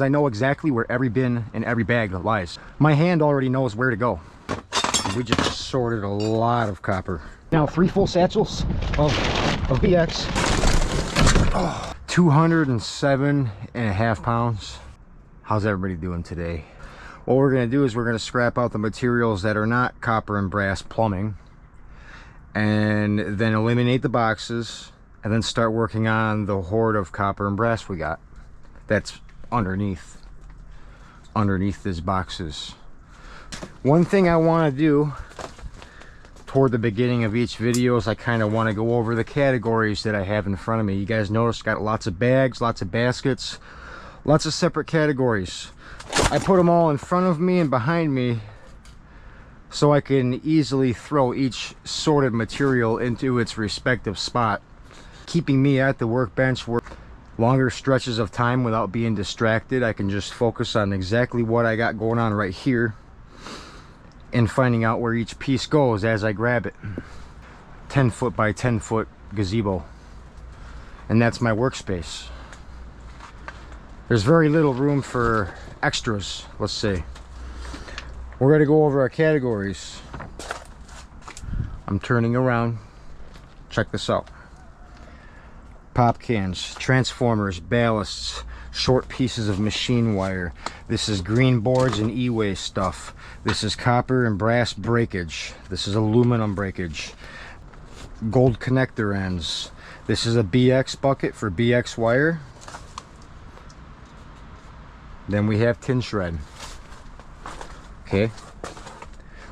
I know exactly where every bin and every bag lies. My hand already knows where to go. We just sorted a lot of copper. Now 3 full satchels of BX. Oh, 207.5 pounds. How's everybody doing today? What we're going to do is we're going to scrap out the materials that are not copper and brass plumbing, and then eliminate the boxes, and then start working on the hoard of copper and brass we got that's underneath these boxes. One thing I want to do toward the beginning of each video is I kind of want to go over the categories that I have in front of me. You guys notice got lots of bags, lots of baskets, lots of separate categories. I put them all in front of me and behind me so I can easily throw each sorted material into its respective spot, keeping me at the workbench for longer stretches of time without being distracted. I can just focus on exactly what I got going on right here and finding out where each piece goes as I grab it. 10 foot by 10 foot gazebo, and that's my workspace. There's very little room for extras, let's say. We're going to go over our categories. I'm turning around. Check this out. Pop cans, transformers, ballasts, short pieces of machine wire. This is green boards and e-way stuff. This is copper and brass breakage. This is aluminum breakage. Gold connector ends. This is a BX bucket for BX wire. Then we have tin shred. Okay.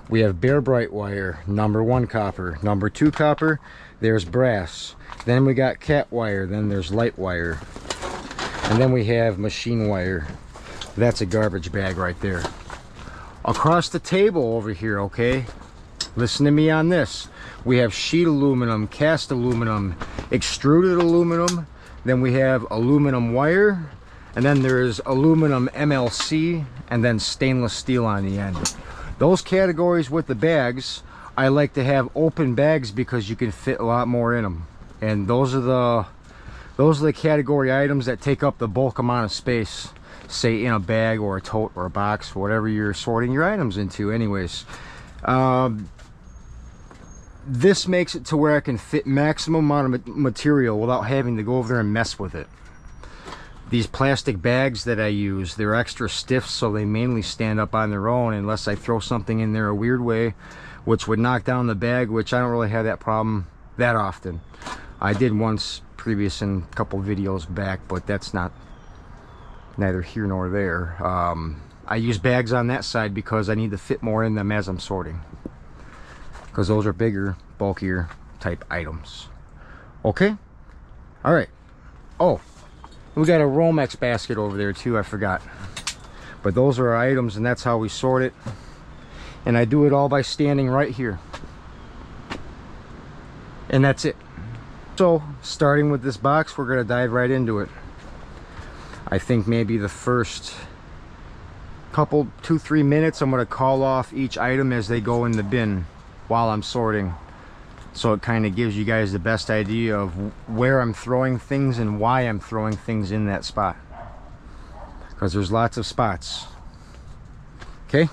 We have bare bright wire, number 1 copper, number 2 copper, there's brass. Then we got cat wire, then there's light wire. And then we have machine wire. That's a garbage bag right there. Across the table over here, okay? Listen to me on this. We have sheet aluminum, cast aluminum, extruded aluminum, then we have aluminum wire, and then there's aluminum MLC, and then stainless steel on the end. Those categories with the bags, I like to have open bags because you can fit a lot more in them. And those are the category items that take up the bulk amount of space, say in a bag or a tote or a box, whatever you're sorting your items into. Anyways, this makes it to where I can fit maximum amount of material without having to go over there and mess with it. These plastic bags that I use, they're extra stiff, so they mainly stand up on their own unless I throw something in there a weird way, which would knock down the bag, which I don't really have that problem that often. I did once previous in a couple videos back, but that's neither here nor there. I use bags on that side because I need to fit more in them as I'm sorting, because those are bigger, bulkier type items. Okay, all right. Oh, we got a Romex basket over there too, I forgot. But those are our items, and that's how we sort it. And I do it all by standing right here. And that's it. So, starting with this box, we're going to dive right into it. I think maybe the first couple, 2-3 minutes, I'm going to call off each item as they go in the bin while I'm sorting. So it kind of gives you guys the best idea of where I'm throwing things and why I'm throwing things in that spot. Because there's lots of spots. Okay?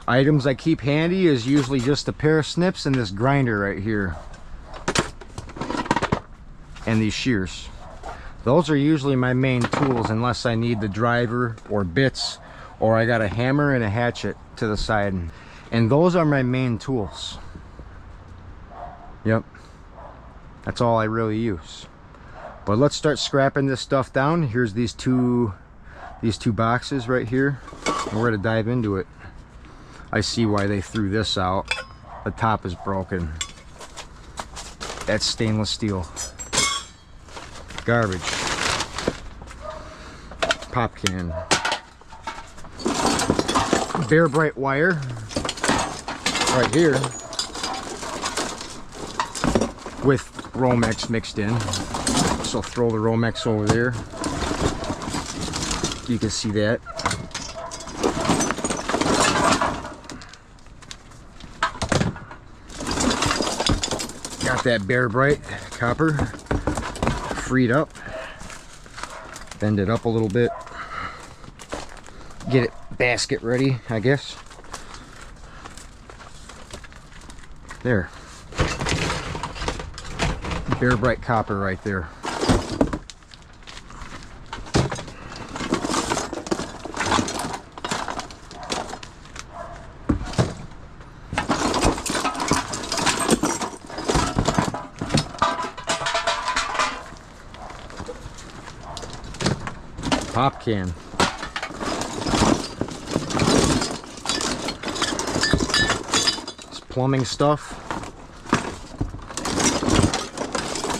Items I keep handy is usually just a pair of snips and this grinder right here. And these shears. Those are usually my main tools unless I need the driver or bits, or I got a hammer and a hatchet to the side. And those are my main tools. Yep. That's all I really use. But let's start scrapping this stuff down. Here's these two boxes right here. And we're gonna dive into it. I see why they threw this out. The top is broken. That's stainless steel. Garbage. Pop can. Bare bright wire. Right here with Romex mixed in, so throw the Romex over there. You can see that. Got that bare bright copper freed up. Bend it up a little bit. Get it basket ready, I guess. There. Bare bright copper right there. Pop can. It's plumbing stuff.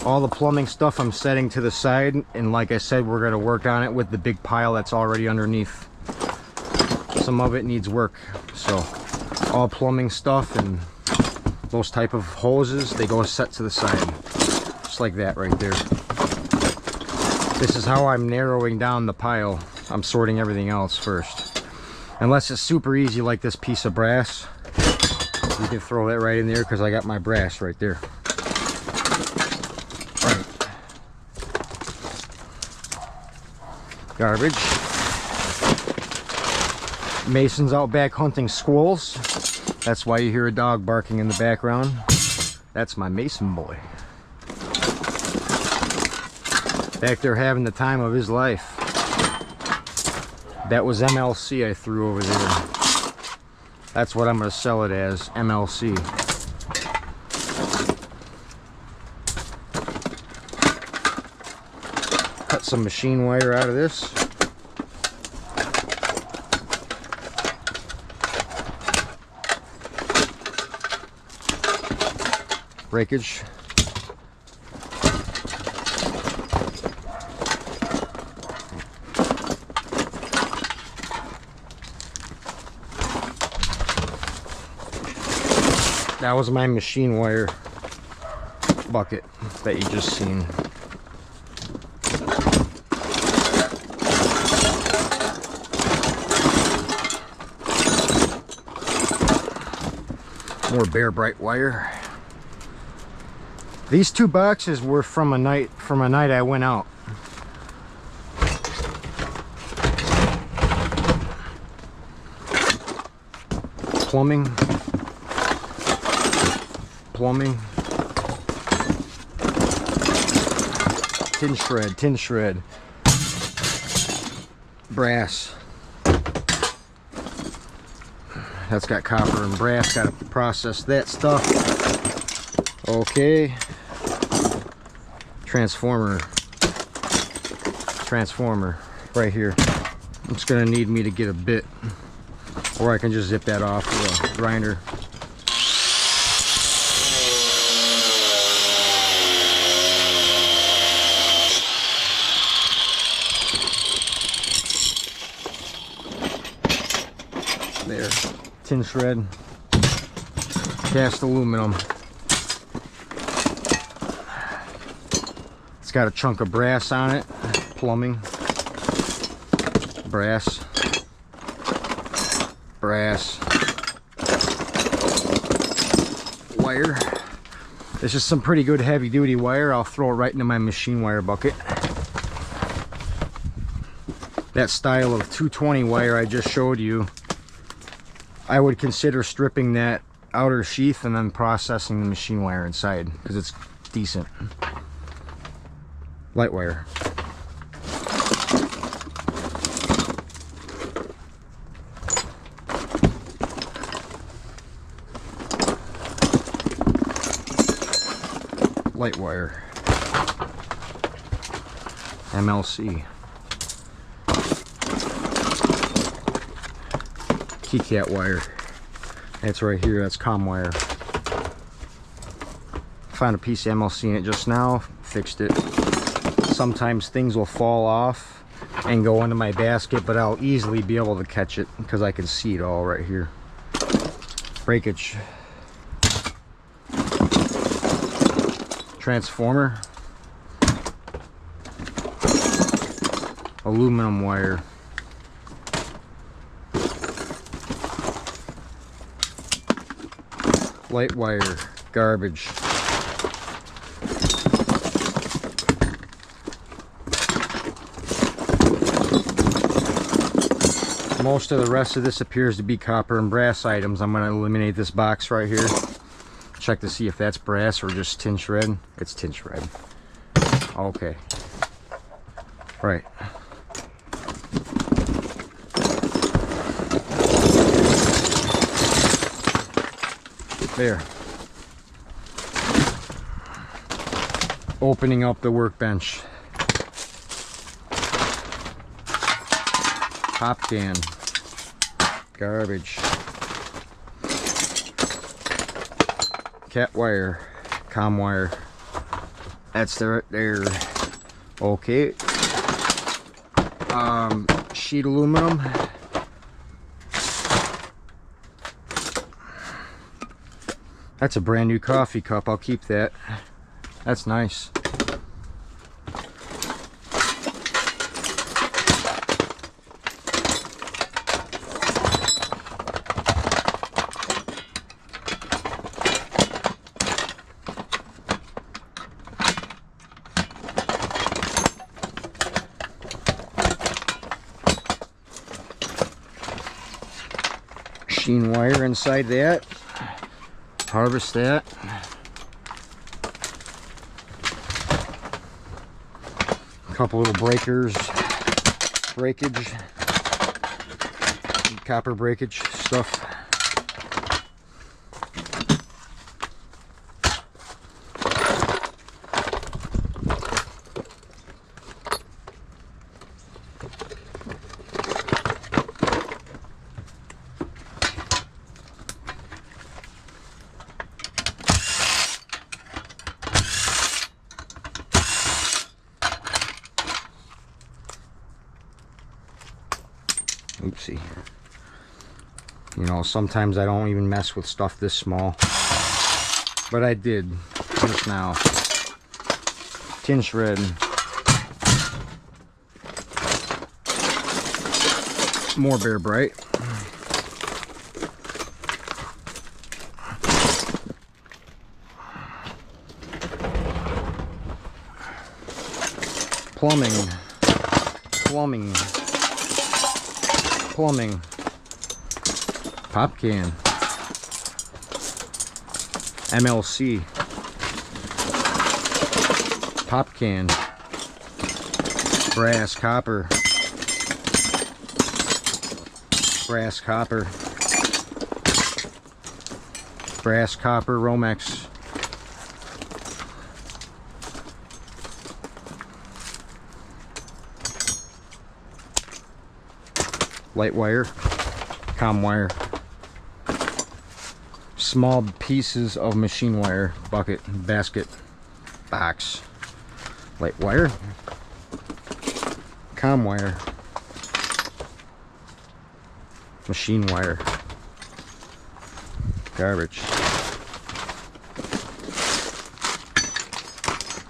All the plumbing stuff I'm setting to the side, and like I said, we're going to work on it with the big pile that's already underneath. Some of it needs work, so all plumbing stuff and those type of hoses, they go set to the side, just like that right there. This is how I'm narrowing down the pile. I'm sorting everything else first. Unless it's super easy like this piece of brass, you can throw that right in there because I got my brass right there. Right. Garbage. Mason's out back hunting squirrels. That's why you hear a dog barking in the background. That's my Mason boy. Back there having the time of his life. That was MLC I threw over there. That's what I'm going to sell it as, MLC. Cut some machine wire out of this. Breakage. That was my machine wire bucket that you just seen. More bare bright wire. These two boxes were from a night I went out. Plumbing. Tin shred. Brass. That's got copper and brass. Got to process that stuff. Okay. Transformer right here. It's gonna need me to get a bit, or I can just zip that off with a grinder. There, tin shred, cast aluminum. It's got a chunk of brass on it, plumbing, brass, wire. This is some pretty good heavy duty wire. I'll throw it right into my machine wire bucket. That style of 220 wire I just showed you, I would consider stripping that outer sheath and then processing the machine wire inside because it's decent. Light wire. Light wire. MLC. Keycat wire. That's right here. That's comm wire. Found a piece of MLC in it just now. Fixed it. Sometimes things will fall off and go into my basket, but I'll easily be able to catch it because I can see it all right here. Breakage. Transformer. Aluminum wire. Light wire. Garbage. Most of the rest of this appears to be copper and brass items. I'm going to eliminate this box right here. Check to see if that's brass or just tin shred. It's tin shred. Okay. Right. There. Opening up the workbench. Pop can. Garbage. Cat wire. Com wire. That's right there. Okay. Sheet aluminum. That's a brand new coffee cup. I'll keep that. That's nice. Machine wire inside that. Harvest that. A couple little breakers, breakage, copper breakage stuff. Oopsie. You know, sometimes I don't even mess with stuff this small, but I did just now. Tin shred. More Bear Bright. Plumbing. Pop can. MLC. Pop can. Brass copper. Brass copper. Brass copper Romex. Light wire, com wire, small pieces of machine wire, bucket, basket, box, light wire, com wire, machine wire, garbage,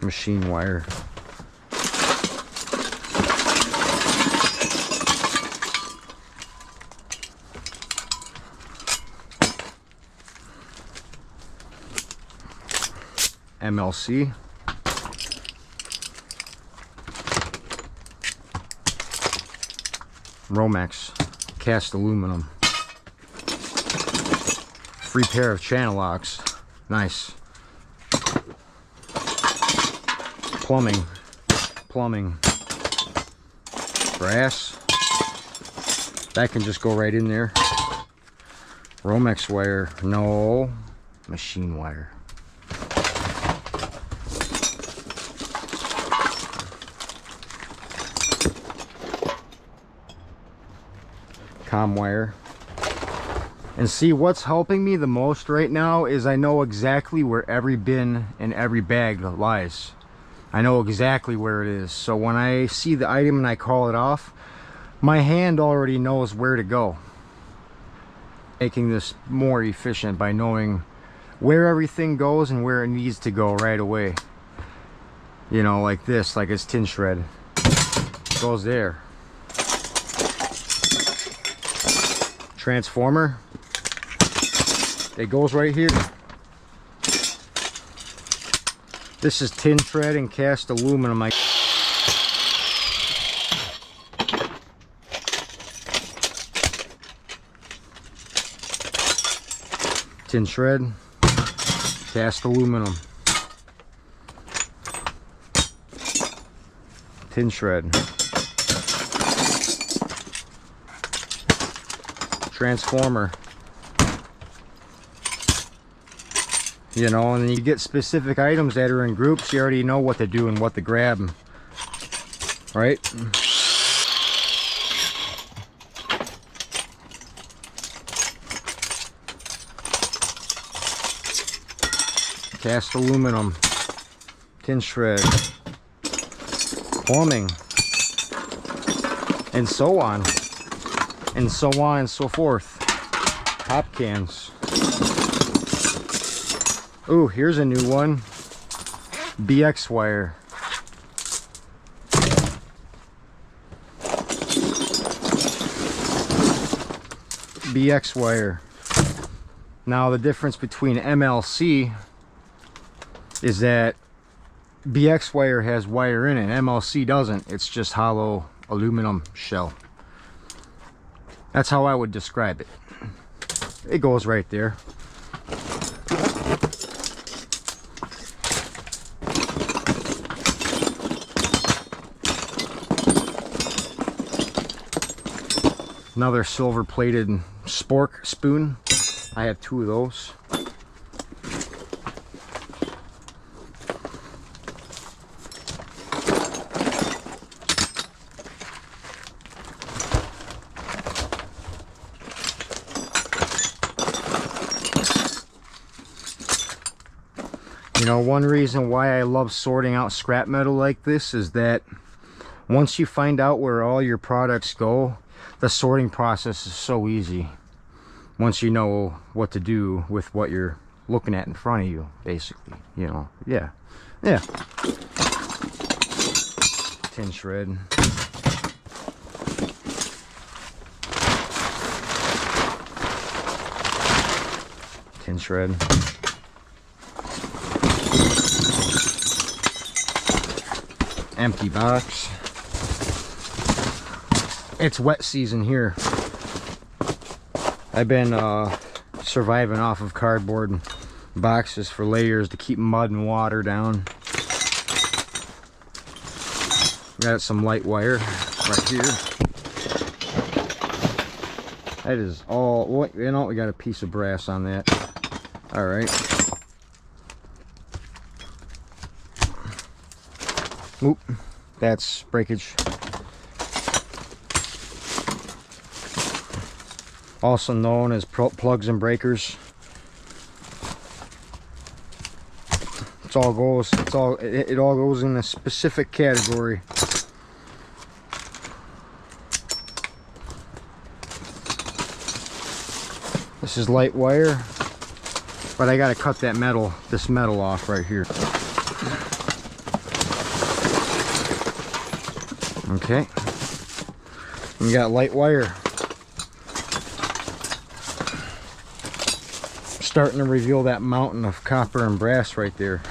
machine wire. MLC. Romex. Cast aluminum. Free pair of channel locks. Nice. Plumbing. Brass. That can just go right in there. Romex wire. No. Machine wire. Com wire. And see, what's helping me the most right now is I know exactly where every bin and every bag lies. I know exactly where it is. So when I see the item and I call it off, my hand already knows where to go. Making this more efficient by knowing where everything goes and where it needs to go right away. You know, like this, like it's tin shred. It goes there. Transformer, it goes right here. This is tin shred and cast aluminum. tin shred, cast aluminum, tin shred, transformer. You know, and then you get specific items that are in groups, you already know what to do and what to grab, right? Cast aluminum, tin shred, plumbing, and so on, and so on and so forth. Pop cans. Ooh, here's a new one. BX wire. BX wire. Now the difference between MLC is that BX wire has wire in it. MLC doesn't. It's just hollow aluminum shell. That's how I would describe it. It goes right there. Another silver plated spork spoon. I have 2 of those. You know, one reason why I love sorting out scrap metal like this is that once you find out where all your products go, the sorting process is so easy. Once you know what to do with what you're looking at in front of you, basically, you know. Yeah. Tin shred. Tin shred. Empty box. It's wet season here. I've been surviving off of cardboard boxes for layers to keep mud and water down. Got some light wire right here. That is all, what, you know, we got a piece of brass on that. All right. Oop, that's breakage. Also known as plugs and breakers. It all goes in a specific category. This is light wire, but I gotta cut that metal, this metal off right here. Okay, we got light wire. Starting to reveal that mountain of copper and brass right there.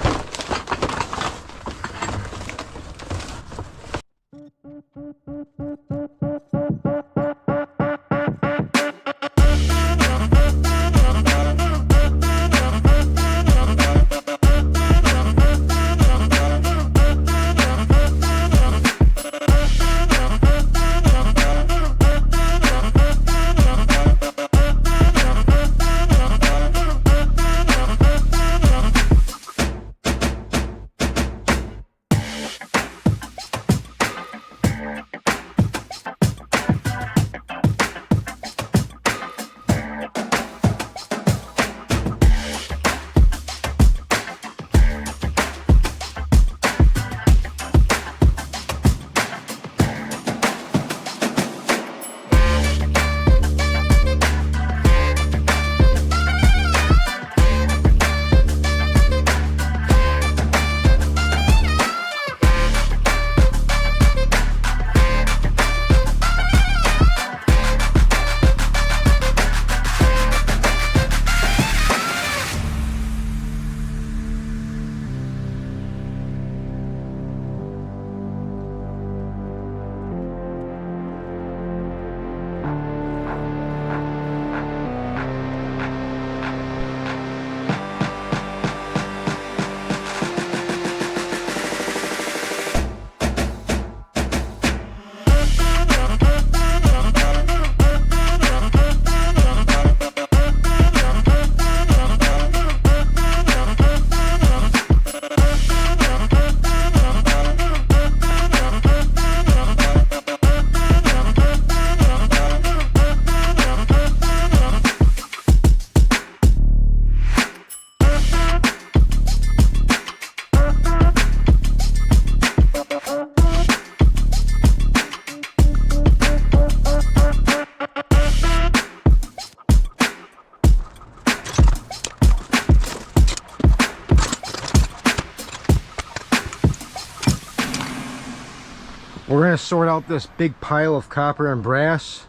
sort out this big pile of copper and brass,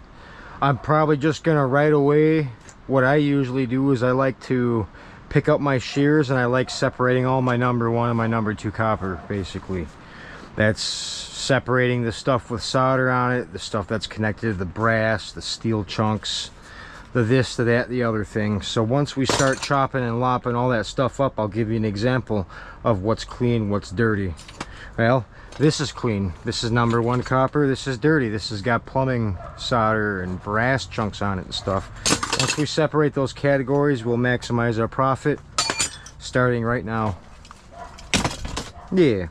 I'm probably just gonna right away, what I usually do is I like to pick up my shears and I like separating all my number 1 and my number 2 copper, basically. That's separating the stuff with solder on it, the stuff that's connected to the brass, the steel chunks, the this, the that, the other thing. So once we start chopping and lopping all that stuff up, I'll give you an example of what's clean, what's dirty. Well, this is clean. This is number 1 copper. This is dirty. This has got plumbing solder and brass chunks on it and stuff. Once we separate those categories, we'll maximize our profit starting right now. Yeah.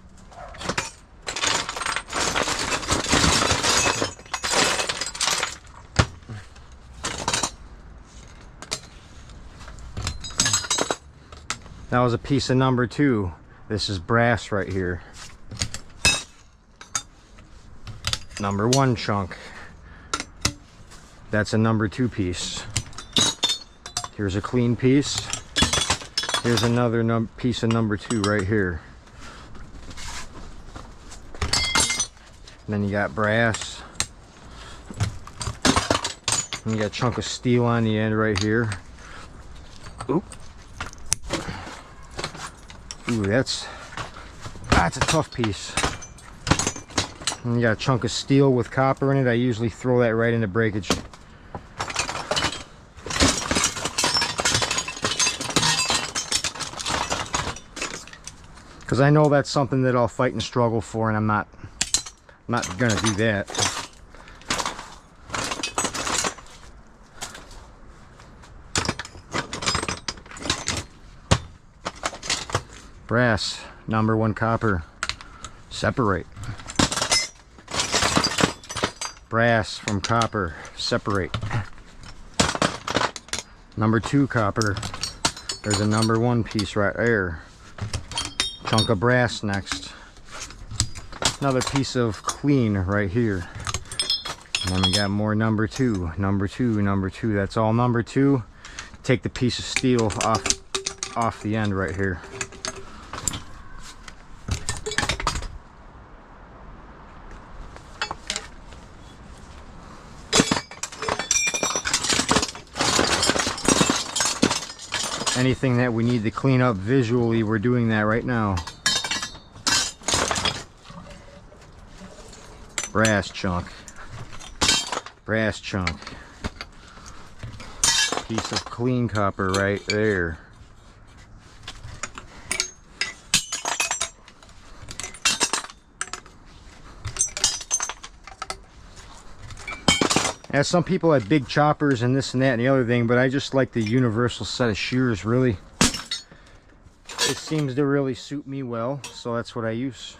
That was a piece of number 2. This is brass right here. Number 1 chunk. That's a number 2 piece. Here's a clean piece. Here's another piece of number 2 right here. And then you got brass. And you got a chunk of steel on the end right here. Oop. Ooh, that's a tough piece. And you got a chunk of steel with copper in it. I usually throw that right into breakage. Because I know that's something that I'll fight and struggle for, and I'm not gonna do that. Brass, number 1 copper, separate. Brass from copper, separate. Number 2 copper, there's a number 1 piece right there. Chunk of brass next. Another piece of clean right here. And then we got more number 2, number 2, number 2. That's all number 2. Take the piece of steel off the end right here. Anything that we need to clean up visually, we're doing that right now. Brass chunk. Brass chunk. Piece of clean copper right there. Yeah, some people have big choppers and this and that and the other thing, but I just like the universal set of shears, really. It seems to really suit me well, so that's what I use.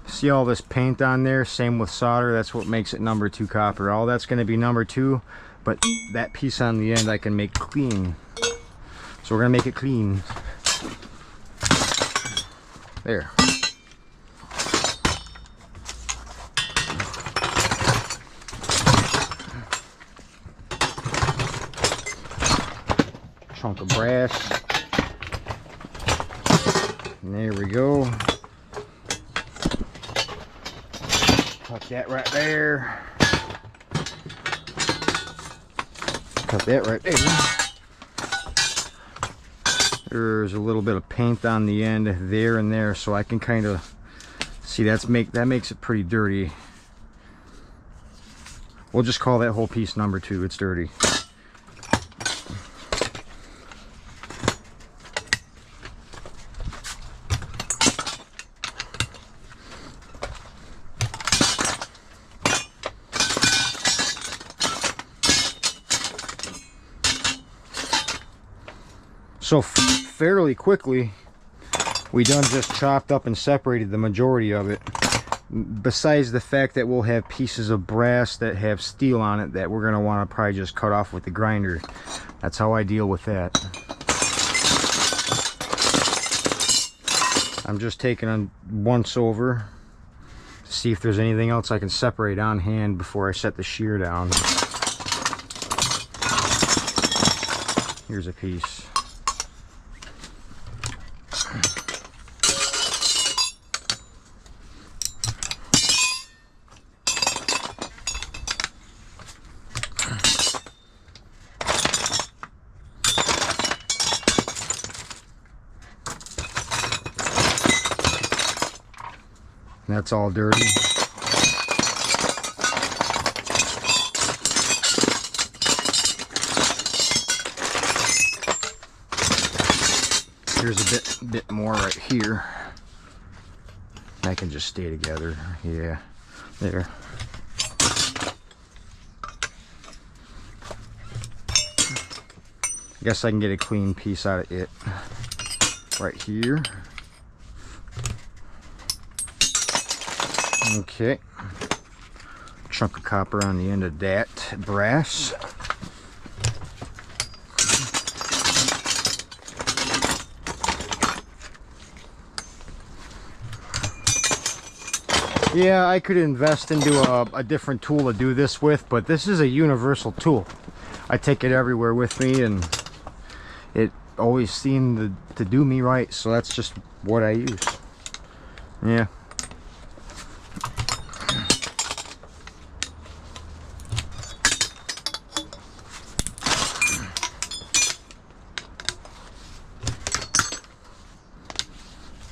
See all this paint on there? Same with solder. That's what makes it number 2 copper. All that's going to be number 2, but that piece on the end I can make clean. So we're going to make it clean. There. Chunk of brass. And there we go. Cut that right there. Cut that right there. There's a little bit of paint on the end there and there, so I can kind of see that makes it pretty dirty. We'll just call that whole piece number 2. It's dirty. So fairly quickly, we done just chopped up and separated the majority of it. Besides the fact that we'll have pieces of brass that have steel on it that we're going to want to probably just cut off with the grinder. That's how I deal with that. I'm just taking a once over to see if there's anything else I can separate on hand before I set the shear down. Here's a piece. And that's all dirty. Here's a bit more right here. That can just stay together. Yeah, there. I guess I can get a clean piece out of it right here. Okay. Chunk of copper on the end of that brass. Yeah, I could invest into a different tool to do this with, but this is a universal tool. I take it everywhere with me, and it always seemed to do me right, so that's just what I use. Yeah.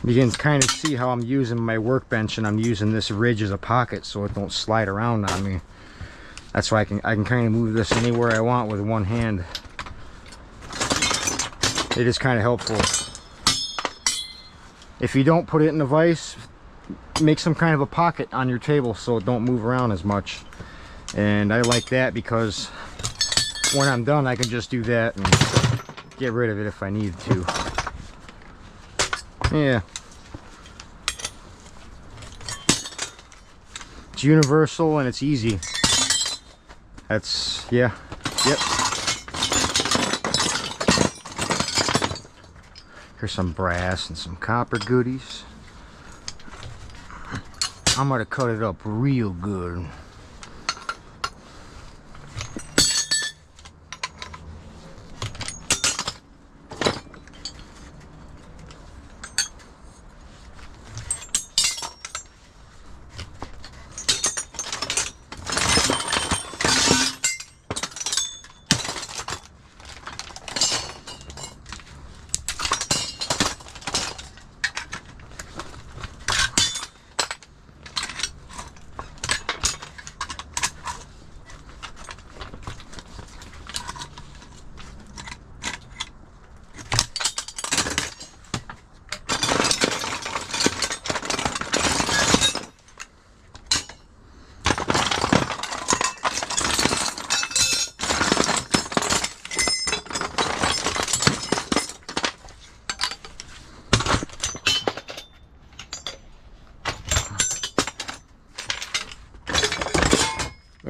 You can kind of see how I'm using my workbench, and I'm using this ridge as a pocket so it don't slide around on me. That's why I can kind of move this anywhere I want with one hand. It is kind of helpful. If you don't put it in a vise, make some kind of a pocket on your table so it don't move around as much. And I like that because when I'm done, I can just do that and get rid of it if I need to. Yeah. It's universal and it's easy. That's, yeah, yep. Here's some brass and some copper goodies. I'm gonna cut it up real good.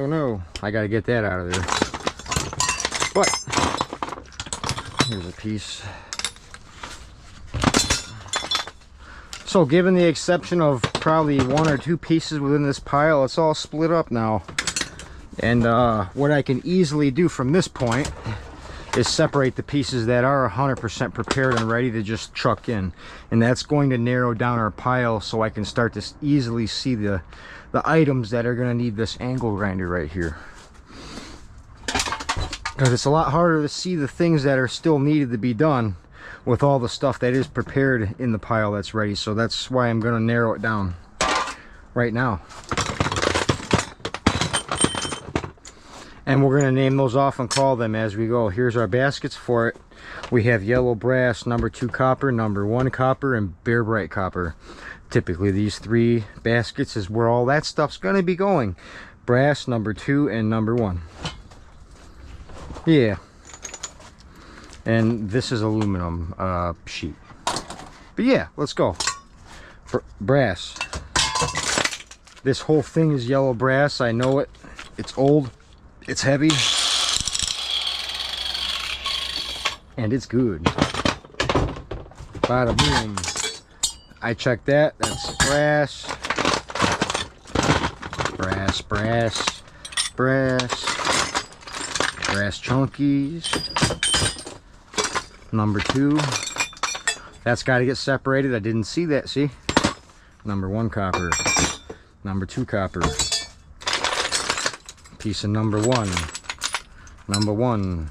Oh no, I gotta get that out of there. But here's a piece. So given the exception of probably one or two pieces within this pile, it's all split up now. And what I can easily do from this point is separate the pieces that are 100% prepared and ready to just chuck in. And that's going to narrow down our pile so I can start to easily see the items that are going to need this angle grinder right here. Because it's a lot harder to see the things that are still needed to be done with all the stuff that is prepared in the pile that's ready. So that's why I'm going to narrow it down right now. And we're going to name those off and call them as we go. Here's our baskets for it. We have yellow brass, number 2 copper, number 1 copper, and bare bright copper. Typically these 3 baskets is where all that stuff's going to be going. Brass, number 2, and number 1. Yeah. And this is aluminum sheet. But yeah, let's go. Brass. This whole thing is yellow brass. I know it. It's old. It's heavy. And it's good. Bada boom. I checked that. That's brass. Brass, brass, brass. Brass chunkies. Number 2. That's got to get separated. I didn't see that. See? Number 1 copper. Number 2 copper. Piece of number 1. Number 1.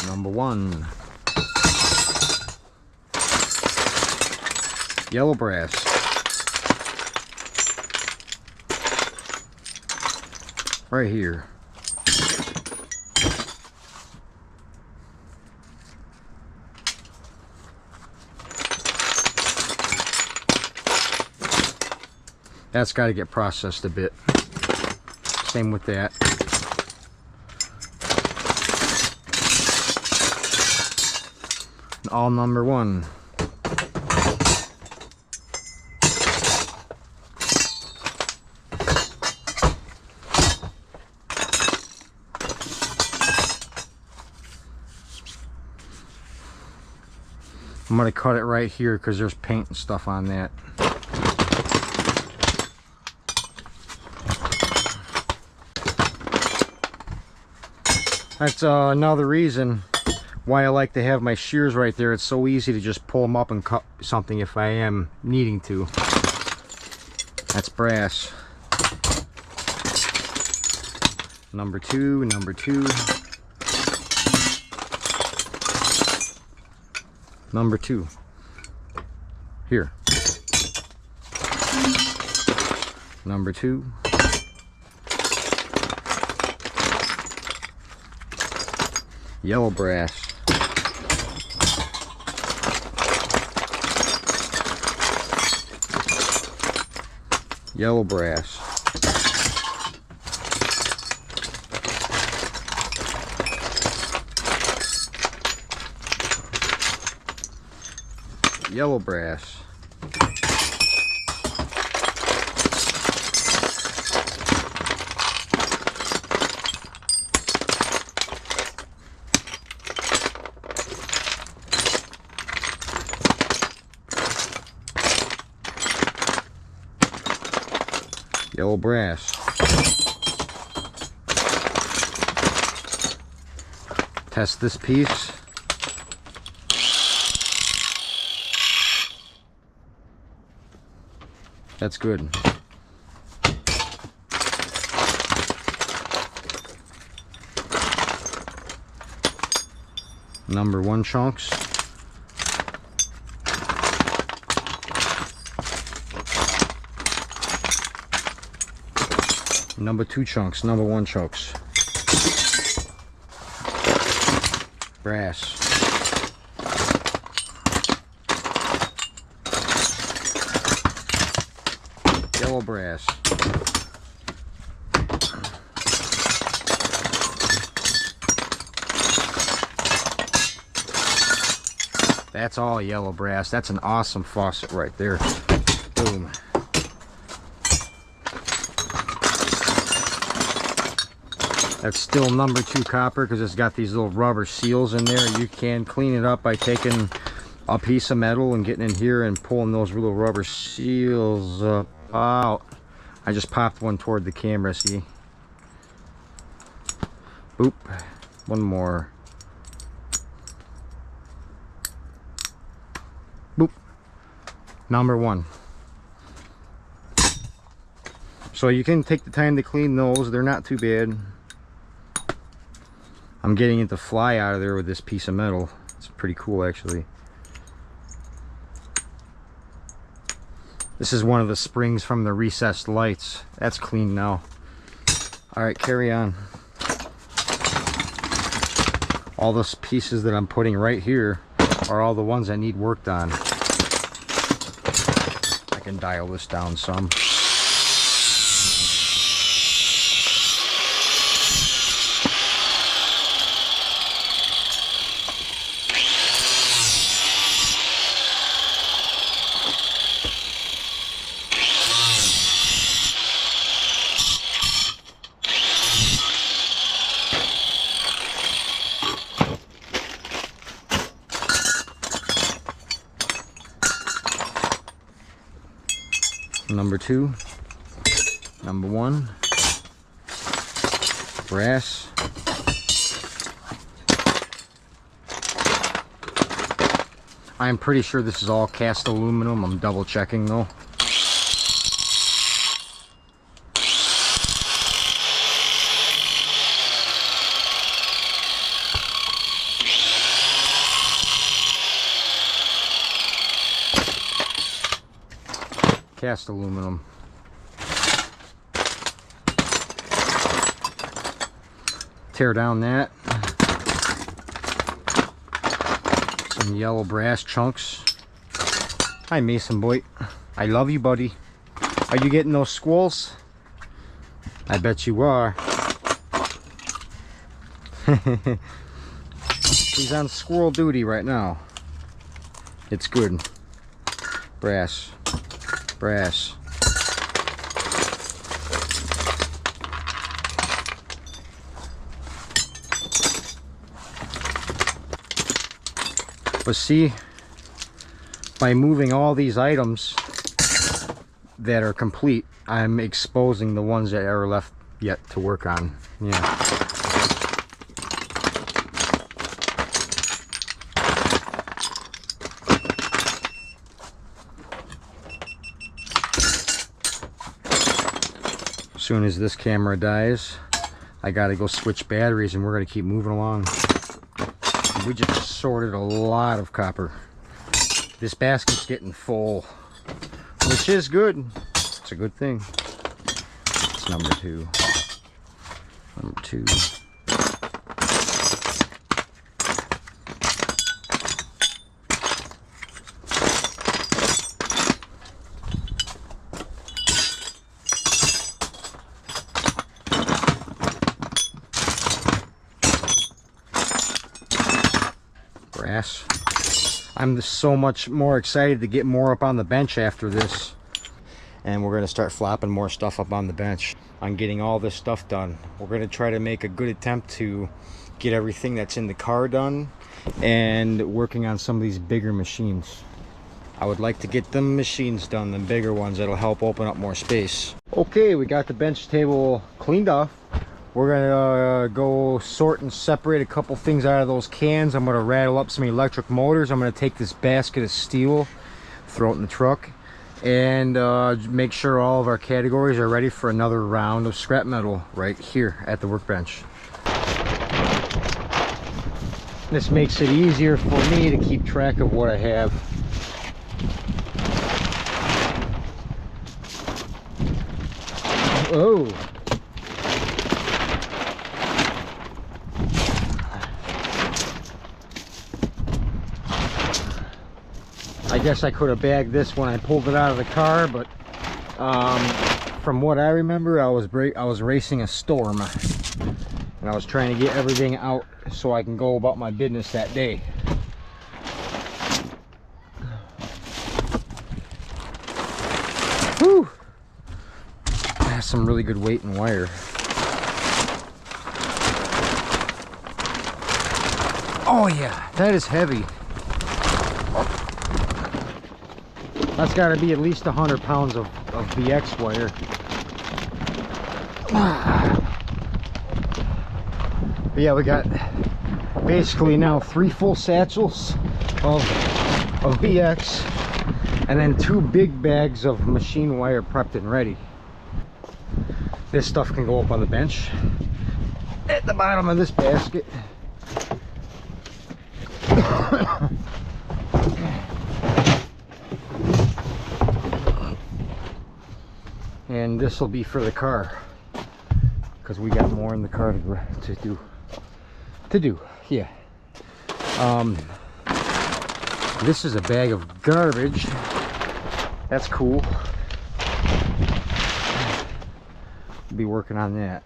Number 1. Yellow brass. Right here. That's got to get processed a bit. Same with that. All number one. I'm going to cut it right here because there's paint and stuff on that. That's another reason why I like to have my shears right there. It's so easy to just pull them up and cut something if I am needing to. That's brass. Number two, number two. Number two. Here. Number two. Yellow brass. Yellow brass. Yellow brass. Yellow brass. Test this piece. That's good. Number one chunks. Number two chunks, number one chunks. Brass. Yellow brass. That's all yellow brass. That's an awesome faucet right there. Boom. That's still number two copper because it's got these little rubber seals in there. You can clean it up by taking a piece of metal and getting in here and pulling those little rubber seals out. I just popped one toward the camera, see? Boop. One more. Boop. Number one. So you can take the time to clean those. They're not too bad. I'm getting it to fly out of there with this piece of metal. It's pretty cool, actually. This is one of the springs from the recessed lights. That's clean now. Alright, carry on. All those pieces that I'm putting right here are all the ones that need worked on. I can dial this down some. Number two, number one, brass, I'm pretty sure this is all cast aluminum. I'm double checking though. cast aluminum. Tear down that. Some yellow brass chunks. Hi, Mason boy. I love you, buddy. Are you getting those squirrels? I bet you are. He's on squirrel duty right now. It's good. Brass. Brass. But see, by moving all these items that are complete, I'm exposing the ones that are left yet to work on. Yeah. As soon as this camera dies, I gotta go switch batteries and we're gonna keep moving along. We just sorted a lot of copper. This basket's getting full, which is good. It's a good thing. It's number 2. Number 2. Brass. I'm so much more excited to get more up on the bench after this. And we're going to start flopping more stuff up on the bench. On getting all this stuff done. We're going to try to make a good attempt to get everything that's in the car done. And working on some of these bigger machines. I would like to get them machines done, the bigger ones that'll help open up more space. Okay, we got the bench table cleaned off. We're gonna go sort and separate a couple things out of those cans. I'm gonna rattle up some electric motors. I'm gonna take this basket of steel, throw it in the truck, and make sure all of our categories are ready for another round of scrap metal right here at the workbench. This makes it easier for me to keep track of what I have. Oh. I guess I could have bagged this when I pulled it out of the car, but from what I remember, I was racing a storm, and I was trying to get everything out so I can go about my business that day. Whew! That's some really good weight and wire. Oh yeah, that is heavy. That's got to be at least 100 pounds of BX wire. But yeah, we got basically now 3 full satchels of BX, and then 2 big bags of machine wire prepped and ready. This stuff can go up on the bench at the bottom of this basket. And this will be for the car, because we got more in the car to do. Yeah. This is a bag of garbage. That's cool. Be working on that.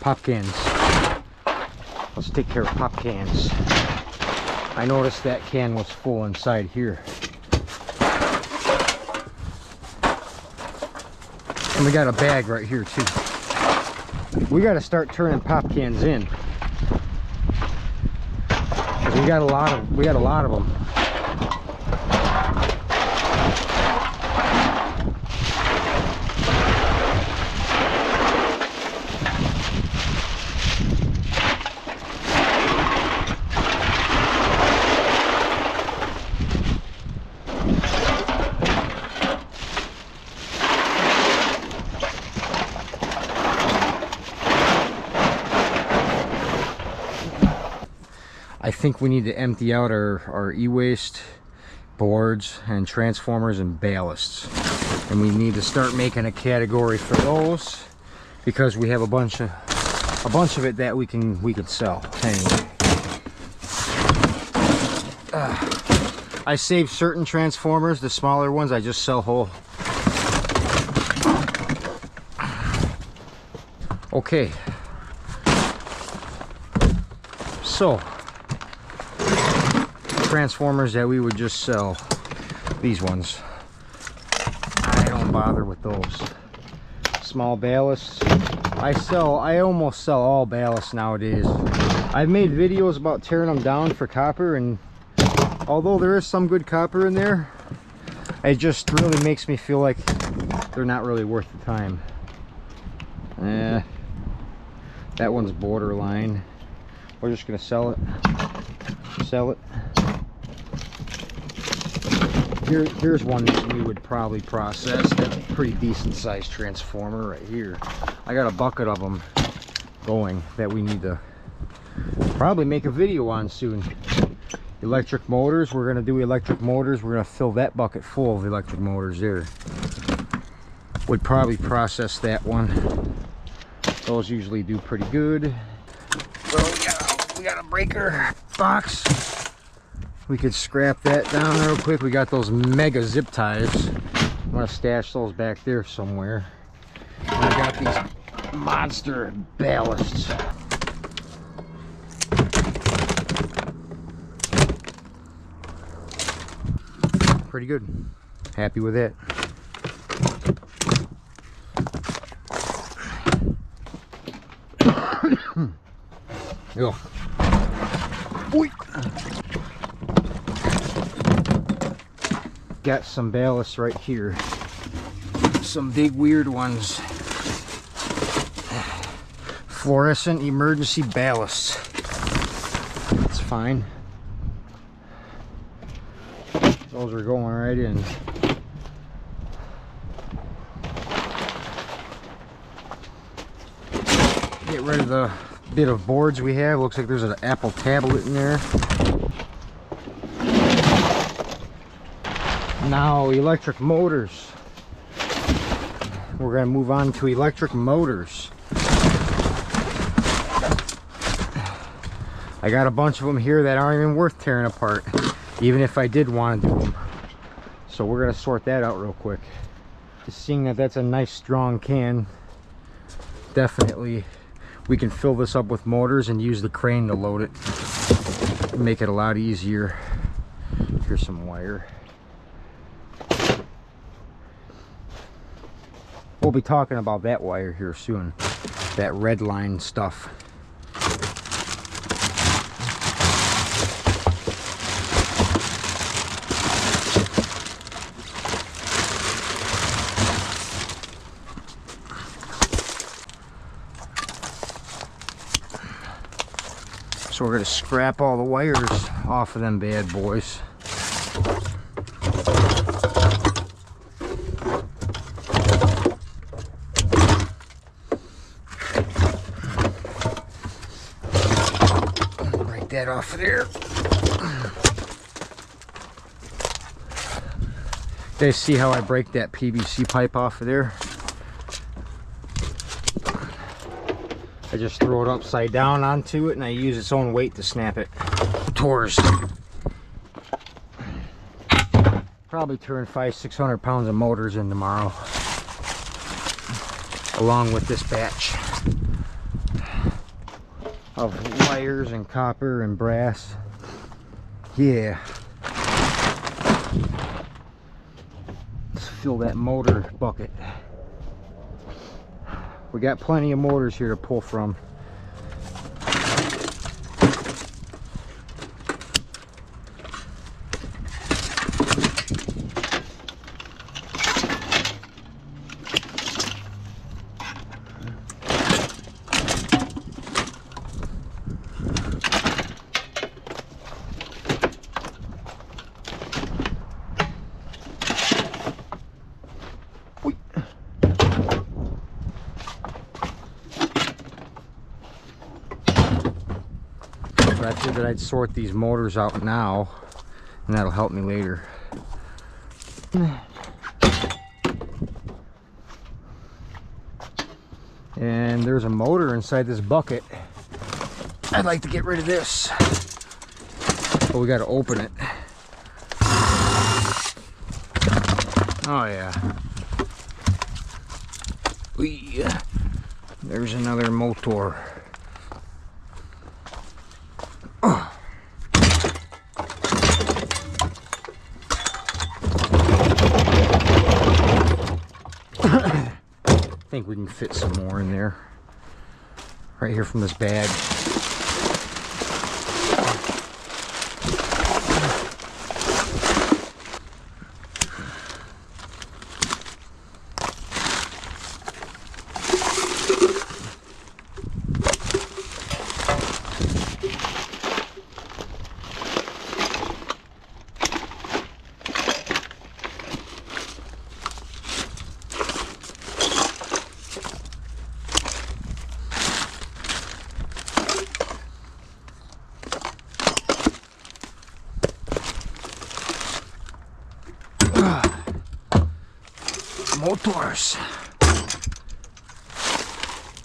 Pop cans. Let's take care of pop cans. I noticed that can was full inside here. And we got a bag right here too. We got to start turning pop cans in. We got a lot of them. I think we need to empty out our e-waste, boards and transformers and ballasts, and we need to start making a category for those because we have a bunch of it that we can sell anyway. I save certain transformers, the smaller ones I just sell whole. Okay, so transformers that we would just sell, these ones, I don't bother with those. Small ballasts, I almost sell all ballasts nowadays. I've made videos about tearing them down for copper, and although there is some good copper in there, it just really makes me feel like they're not really worth the time. That one's borderline. We're just gonna sell it. Here's one that we would probably process. That's a pretty decent sized transformer right here. I got a bucket of them going that we need to probably make a video on soon. Electric motors, we're gonna do electric motors. We're gonna fill that bucket full of electric motors there. Would probably process that one. Those usually do pretty good. Well, we got a breaker box. We could scrap that down real quick. We got those mega zip ties. I'm gonna stash those back there somewhere. And I got these monster ballasts. Pretty good. Happy with it. Yo. Oy. Got some ballasts right here. Some big weird ones. Fluorescent emergency ballasts. That's fine. Those are going right in. Get rid of the bit of boards we have. Looks like there's an Apple tablet in there. Now electric motors. We're going to move on to electric motors. I got a bunch of them here that aren't even worth tearing apart, even if I did want to do them. So we're going to sort that out real quick. Just seeing that that's a nice strong can, definitely we can fill this up with motors and use the crane to load it. Make it a lot easier. Here's some wire. We'll be talking about that wire here soon. That red line stuff. So we're going to scrap all the wires off of them bad boys. Break that off of there. You guys see how I break that PVC pipe off of there? I just throw it upside down onto it and I use its own weight to snap it towards. Probably turn 500-600 pounds of motors in tomorrow, along with this batch of wires and copper and brass. Yeah. Let's fill that motor bucket. We got plenty of motors here to pull from. I figured I'd sort these motors out now, and that'll help me later. And there's a motor inside this bucket. I'd like to get rid of this, but we got to open it. Oh yeah. There's another motor. Oh. I think we can fit some more in there. Right here from this bag. Motors.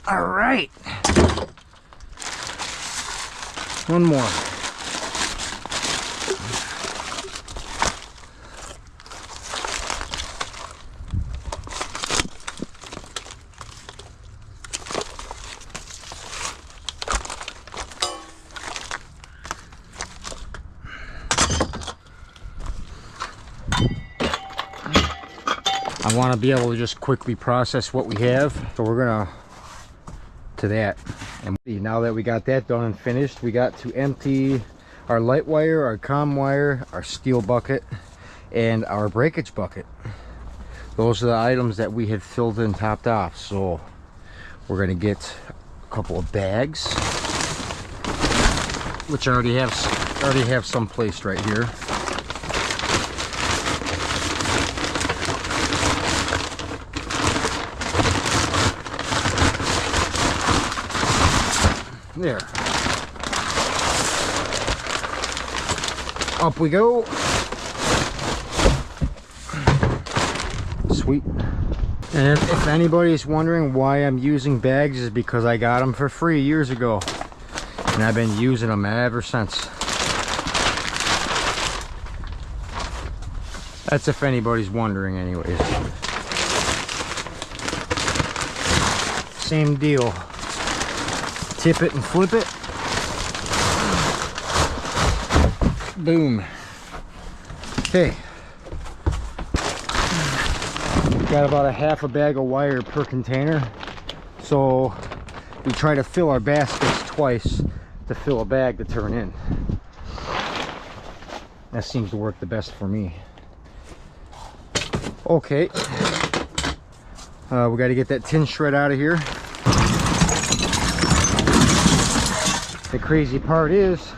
All right. One more. I want to be able to just quickly process what we have, so we're gonna to that. And now that we got that done and finished, we got to empty our light wire, our comm wire, our steel bucket, and our breakage bucket. Those are the items that we had filled and topped off. So we're gonna get a couple of bags, which I already have some placed right here. There. Up we go. Sweet. And if anybody's wondering why I'm using bags, is because I got them for free years ago. And I've been using them ever since. That's if anybody's wondering anyways. Same deal. Tip it and flip it. Boom. Okay. Got about a half a bag of wire per container. So we try to fill our baskets twice to fill a bag to turn in. That seems to work the best for me. Okay. We got to get that tin shred out of here. The crazy part is,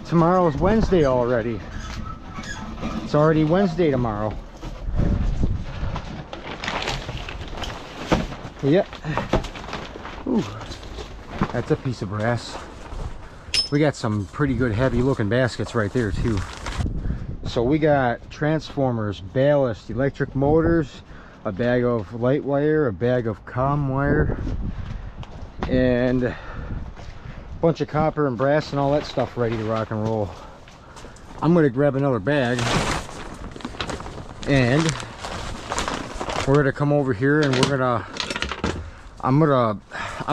tomorrow's Wednesday already. It's already Wednesday tomorrow. Yep. Ooh, that's a piece of brass. We got some pretty good heavy looking baskets right there too. So we got transformers, ballast, electric motors, a bag of light wire, a bag of comm wire, and bunch of copper and brass and all that stuff ready to rock and roll. I'm gonna grab another bag and we're gonna come over here and we're gonna I'm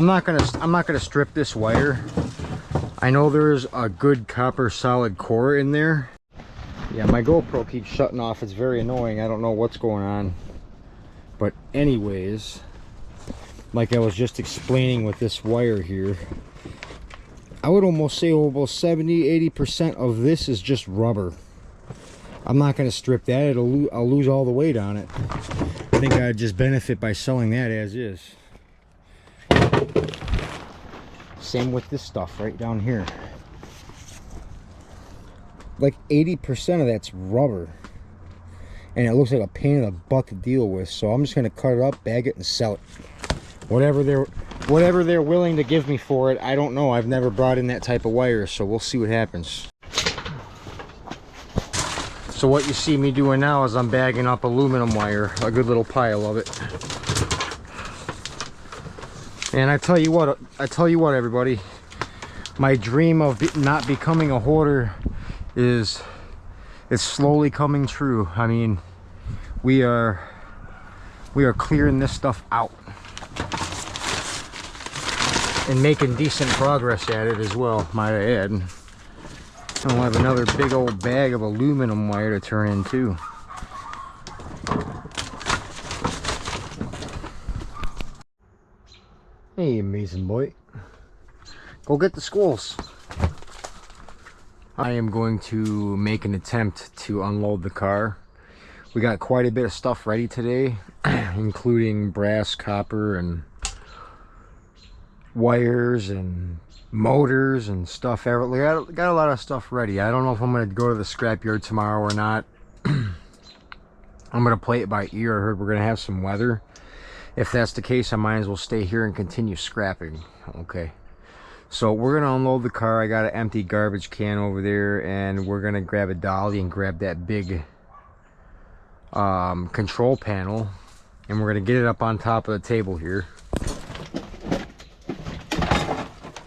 not gonna strip this wire. I know there's a good copper solid core in there. Yeah, my GoPro keeps shutting off. It's very annoying. I don't know what's going on, but anyways, like I was just explaining with this wire here, I would almost say almost 70-80% of this is just rubber. I'm not going to strip that. I'll lose all the weight on it. I think I'd just benefit by selling that as is. Same with this stuff right down here. Like 80% of that's rubber. And it looks like a pain in the butt to deal with. So I'm just going to cut it up, bag it, and sell it. Whatever they're willing to give me for it, I don't know. I've never brought in that type of wire, so we'll see what happens. So what you see me doing now is I'm bagging up aluminum wire, a good little pile of it. And I tell you what, everybody, my dream of not becoming a hoarder is slowly coming true. I mean, we are clearing this stuff out and making decent progress at it as well, might I add. And we'll have another big old bag of aluminum wire to turn in too. Hey, amazing boy. Go get the squirrels. I am going to make an attempt to unload the car. We got quite a bit of stuff ready today, including brass, copper, and wires, and motors, and stuff. We got a lot of stuff ready. I don't know if I'm going to go to the scrapyard tomorrow or not. I'm going to play it by ear. I heard we're going to have some weather. If that's the case, I might as well stay here and continue scrapping. Okay. So we're going to unload the car. I got an empty garbage can over there, and we're going to grab a dolly and grab that big control panel, and we're going to get it up on top of the table here.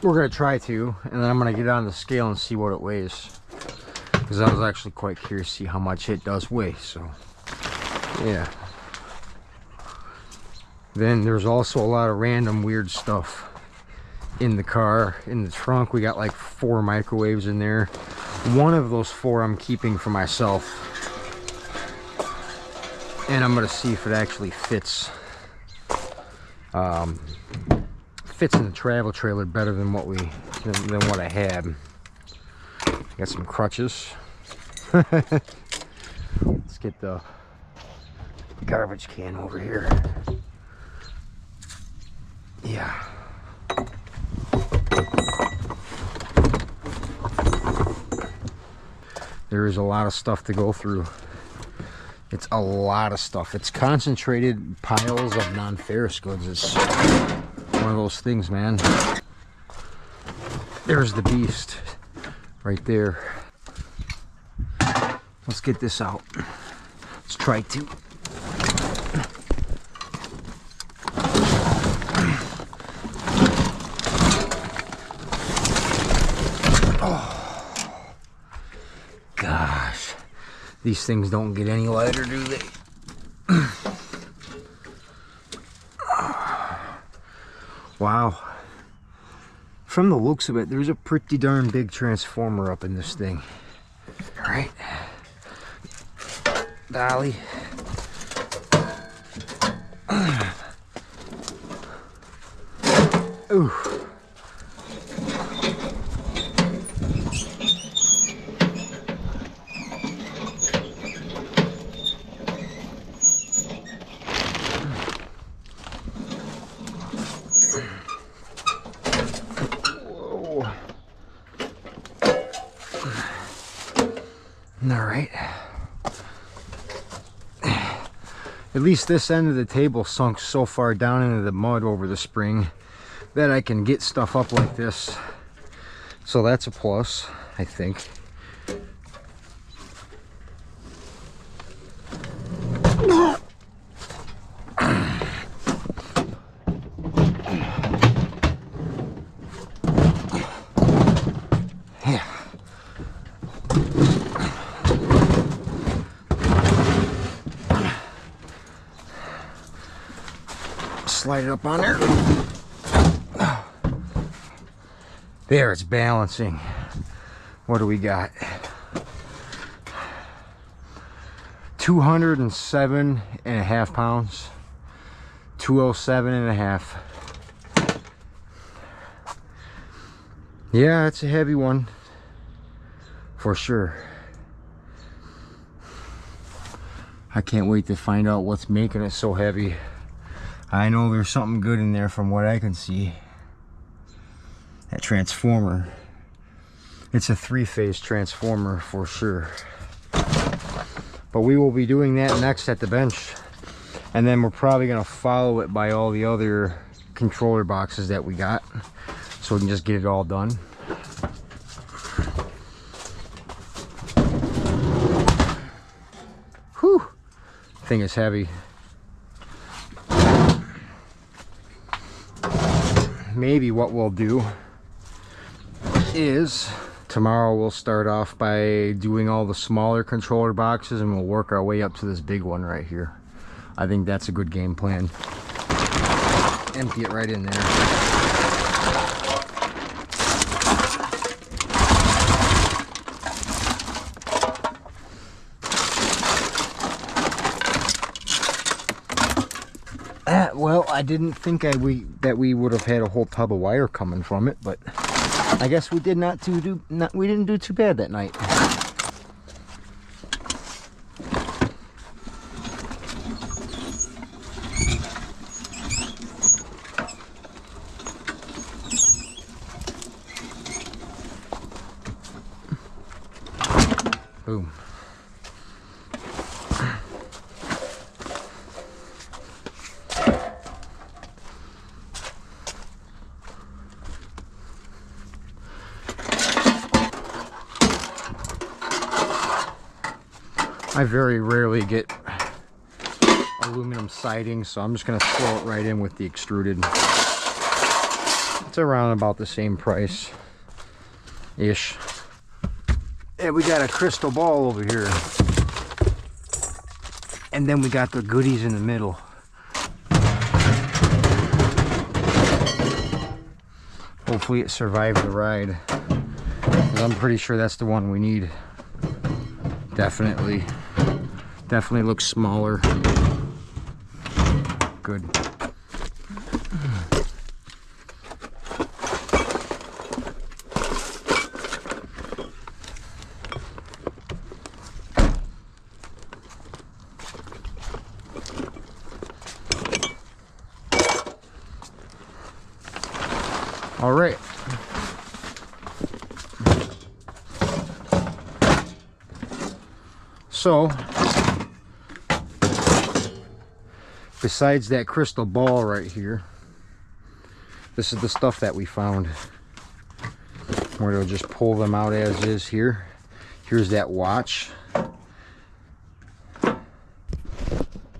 We're going to try to, and then I'm going to get on the scale and see what it weighs, because I was actually quite curious to see how much it does weigh. So yeah. Then there's also a lot of random weird stuff in the car. In the trunk, we got like 4 microwaves in there. One of those 4 I'm keeping for myself, and I'm gonna see if it actually fits fits in the travel trailer better than what I had. Got some crutches. Let's get the garbage can over here. Yeah. There is a lot of stuff to go through. It's a lot of stuff. It's concentrated piles of non-ferrous goods. It's one of those things, man. There's the beast right there. Let's get this out. Let's try to. Gosh, these things don't get any lighter, do they? Wow. From the looks of it, there's a pretty darn big transformer up in this thing. All right. Dolly. Ooh. All right. At least this end of the table sunk so far down into the mud over the spring that I can get stuff up like this. So that's a plus, I think. Slide it up on there. There, it's balancing. What do we got? 207.5 pounds. 207.5. Yeah, it's a heavy one for sure. I can't wait to find out what's making it so heavy. I know there's something good in there from what I can see. That transformer. It's a 3-phase transformer for sure. But we will be doing that next at the bench. And then we're probably going to follow it by all the other controller boxes that we got, so we can just get it all done. Thing is heavy. Maybe what we'll do is tomorrow we'll start off by doing all the smaller controller boxes, and we'll work our way up to this big one right here. I think that's a good game plan. Empty it right in there. Well, I didn't think that we would have had a whole tub of wire coming from it, but I guess we did we didn't do too bad that night. Boom. I very rarely get aluminum siding, so I'm just going to throw it right in with the extruded. It's around about the same price ish. And we got a crystal ball over here, and then we got the goodies in the middle. Hopefully it survived the ride, because I'm pretty sure that's the one we need. Definitely looks smaller. Good. All right. So, besides that crystal ball right here, this is the stuff that we found. We're going to just pull them out as is here. Here's that watch. I'm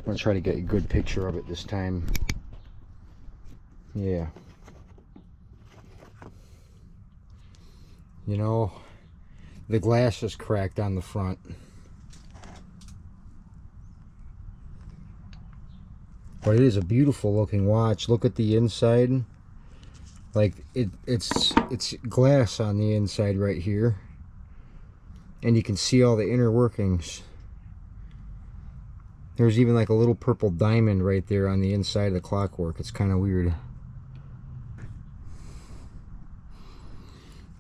going to try to get a good picture of it this time. Yeah. You know, the glass is cracked on the front. But it is a beautiful looking watch. Look at the inside. Like it's glass on the inside right here. And you can see all the inner workings. There's even like a little purple diamond right there on the inside of the clockwork. It's kind of weird.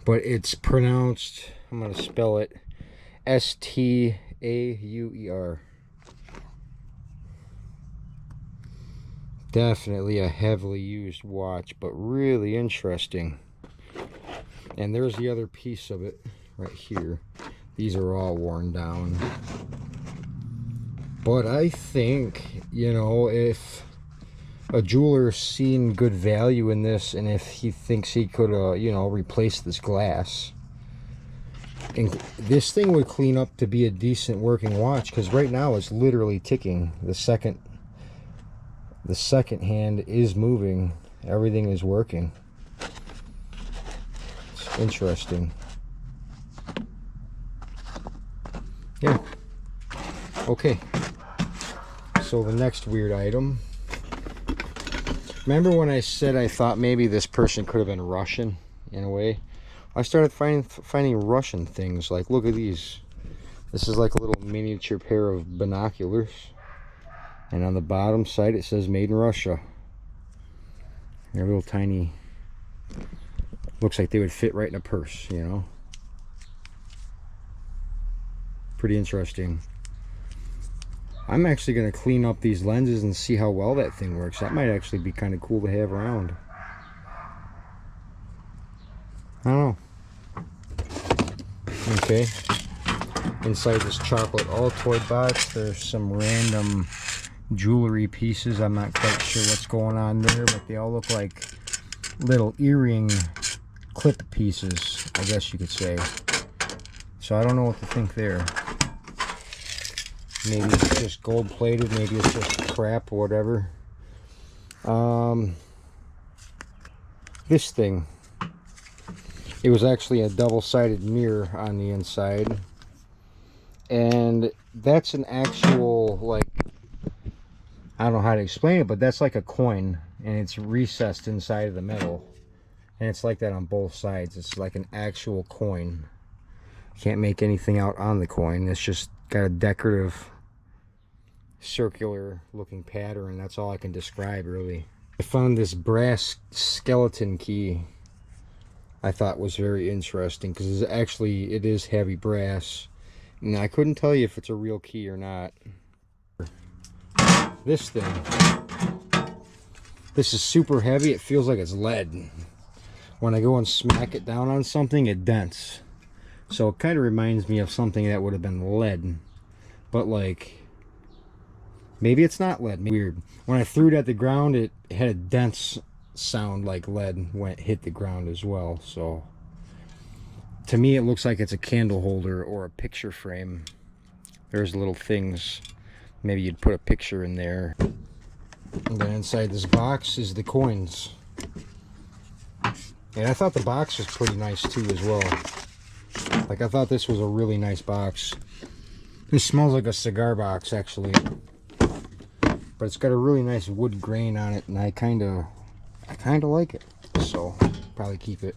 But it's pronounced, I'm going to spell it, S-T-A-U-E-R. Definitely a heavily used watch, but really interesting. And there's the other piece of it right here. These are all worn down. But I think, you know, if a jeweler's seen good value in this, and if he thinks he could, you know, replace this glass, and this thing would clean up to be a decent working watch, because right now it's literally ticking. The second hand is moving. Everything is working. It's interesting. Yeah. Okay. So the next weird item. Remember when I said I thought maybe this person could have been Russian in a way? I started finding Russian things. Like, look at these. This is like a little miniature pair of binoculars. And on the bottom side it says made in Russia. They're little tiny. Looks like they would fit right in a purse, you know. Pretty interesting. I'm actually going to clean up these lenses and see how well that thing works. That might actually be kind of cool to have around. I don't know. Okay. Inside this chocolate Altoid box, there's some random jewelry pieces. I'm not quite sure what's going on there, but they all look like little earring clip pieces, I guess you could say. So I don't know what to think there. Maybe it's just gold plated, maybe it's just crap or whatever. This thing, it was actually a double-sided mirror on the inside, and that's an actual, like, I don't know how to explain it, but that's like a coin, and it's recessed inside of the metal, and it's like that on both sides. It's like an actual coin. Can't make anything out on the coin. It's just got a decorative circular looking pattern. That's all I can describe, really. I found this brass skeleton key I thought was very interesting, because it is heavy brass, and I couldn't tell you if it's a real key or not. This thing, this is super heavy. It feels like it's lead. When I go and smack it down on something, it dents. So it kind of reminds me of something that would have been lead, but like, maybe it's not lead. Weird. When I threw it at the ground, it had a dense sound like lead when it hit the ground as well. So to me, it looks like it's a candle holder or a picture frame. There's little things. Maybe you'd put a picture in there. And then inside this box is the coins. And I thought the box was pretty nice too as well. Like, I thought this was a really nice box. This smells like a cigar box, actually. But it's got a really nice wood grain on it, and I kind of like it. So, probably keep it.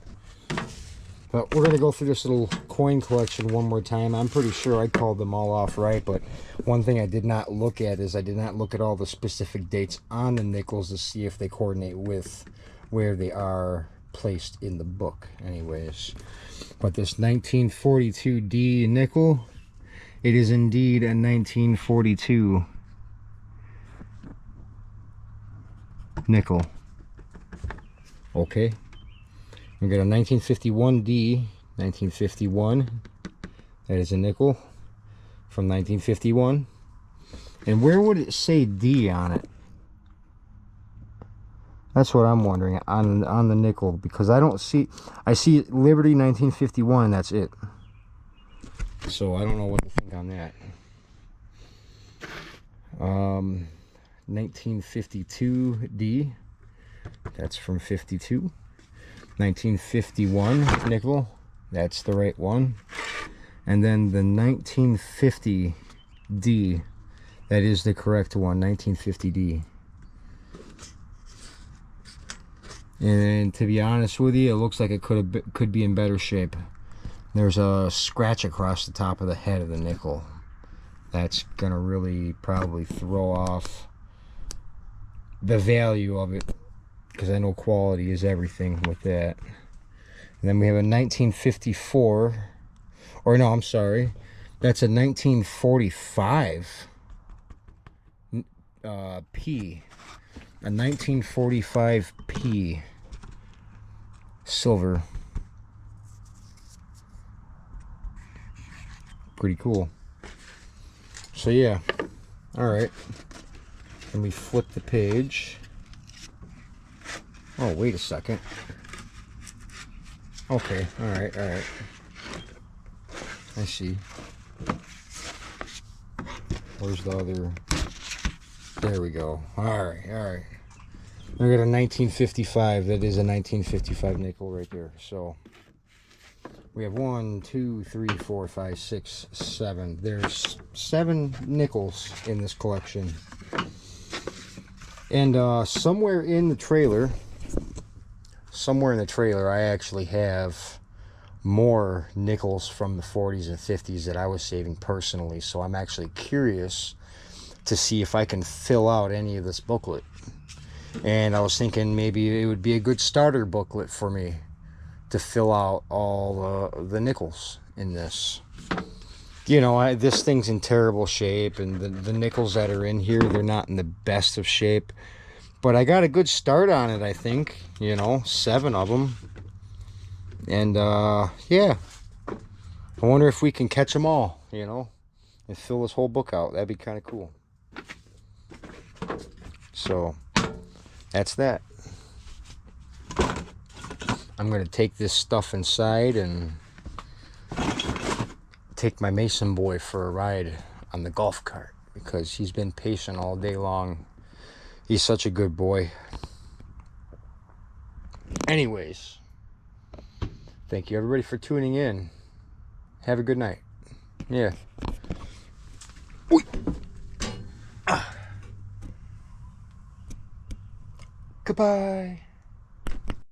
But we're going to go through this little coin collection one more time. I'm pretty sure I called them all off right, but one thing I did not look at is I did not look at all the specific dates on the nickels to see if they coordinate with where they are placed in the book anyways. But this 1942D nickel, it is indeed a 1942 nickel. Okay, we got a 1951D, 1951. That is a nickel from 1951. And where would it say D on it? That's what I'm wondering on the nickel, because I don't see. I see Liberty 1951, and that's it. So I don't know what to think on that. 1952D. That's from 52. 1951 nickel. That's the right one. And then the 1950D. That is the correct one. 1950D. And to be honest with you, it looks like it could be in better shape. There's a scratch across the top of the head of the nickel. That's gonna really probably throw off the value of it, because I know quality is everything with that. And then we have a 1954, or no, I'm sorry, that's a 1945 P. A 1945 P silver. Pretty cool. So yeah, all right. Let me flip the page. Oh, wait a second. Okay, all right. I see. Where's the other? There we go. All right. I got a 1955. That is a 1955 nickel right there. So we have 1, 2, 3, 4, 5, 6, 7. There's 7 nickels in this collection. And somewhere in the trailer, I actually have more nickels from the 40s and 50s that I was saving personally. So I'm actually curious to see if I can fill out any of this booklet. And I was thinking maybe it would be a good starter booklet for me to fill out all the nickels in this. You know, this thing's in terrible shape, and the nickels that are in here, they're not in the best of shape. But I got a good start on it, I think. You know, 7 of them. And, yeah. I wonder if we can catch them all, you know, and fill this whole book out. That'd be kind of cool. So, that's that. I'm going to take this stuff inside and take my Mason boy for a ride on the golf cart. because he's been patient all day long. He's such a good boy. Anyways, thank you everybody for tuning in. Have a good night. Yeah. Oy. Goodbye.